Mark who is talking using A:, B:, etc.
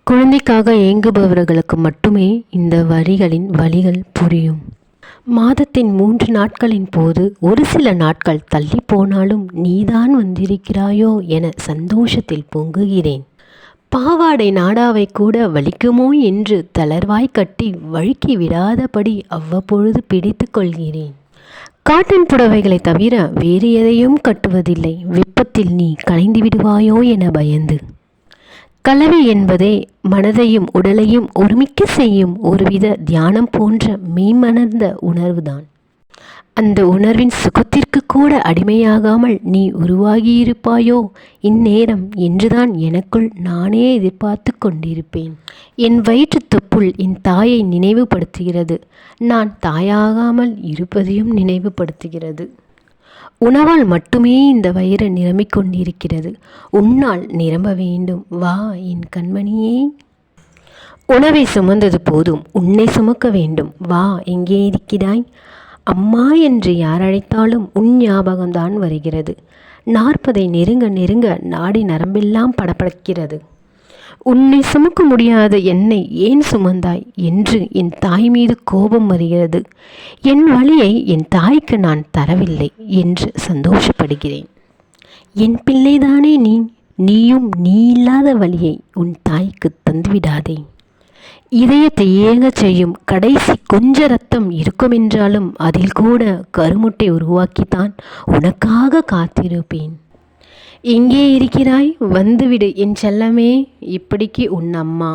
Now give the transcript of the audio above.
A: குழந்தைக்காக ஏங்குபவர்களுக்கு மட்டுமே இந்த வரிகளின் வலிகள் புரியும். மாதத்தின் 3 நாட்களின் போது ஒரு சில நாட்கள் தள்ளி போனாலும் நீதான் வந்திருக்கிறாயோ என சந்தோஷத்தில் பொங்குகிறேன். பாவாடை நாடாவை கூட வலிக்குமோ என்று தளர்வாய் கட்டி வழுக்கி விடாதபடி அவ்வப்பொழுது பிடித்து கொள்கிறேன். காட்டன் புடவைகளை தவிர வேறு எதையும் கட்டுவதில்லை, வெப்பத்தில் நீ கலைந்து விடுவாயோ என பயந்து. கலவை என்பதே மனதையும் உடலையும் ஒருமிக்க செய்யும் ஒருவித தியானம் போன்ற மெய்மணர்ந்த உணர்வுதான். அந்த உணர்வின் சுகத்திற்கு கூட அடிமையாகாமல் நீ உருவாகியிருப்பாயோ இந்நேரம் என்றுதான் எனக்குள் நானே எதிர்பார்த்து கொண்டிருப்பேன். என் வயிற்று தொப்புள் என் தாயை நினைவுபடுத்துகிறது, நான் தாயாகாமல் இருப்பதையும் நினைவுபடுத்துகிறது. உணவால் மட்டுமே இந்த வயிறு நிரம்பிக் கொண்டிருக்கிறது, உன்னால் நிரம்ப வேண்டும், வா என் கண்மணியே. உணவை சுமந்தது போதும், உன்னை சுமக்க வேண்டும், வா எங்கே இருக்கிறாய். அம்மா என்று யார் அழைத்தாலும் உன் ஞாபகம்தான் வருகிறது. 40 நெருங்க நெருங்க நாடி நரம்பெல்லாம் படபடக்கிறது. உன்னை சுமக்க முடியாத என்னை ஏன் சுமந்தாய் என்று என் தாய் மீது கோபம் வருகிறது. என் வலியை என் தாய்க்கு நான் தரவில்லை என்று சந்தோஷப்படுகிறேன். என் பிள்ளைதானே நீ, நீயும் நீ இல்லாத வலியை உன் தாய்க்கு தந்துவிடாதே. இதயத்தை ஏங்கச் செய்யும் கடைசி கொஞ்ச ரத்தம் இருக்குமென்றாலும் அதில் கூட கருமுட்டை உருவாக்கித்தான் உனக்காக காத்திருப்பேன். எங்கே இருக்கிறாய்? வந்துவிடு என் செல்லமே, இப்படிக்கு உன் அம்மா.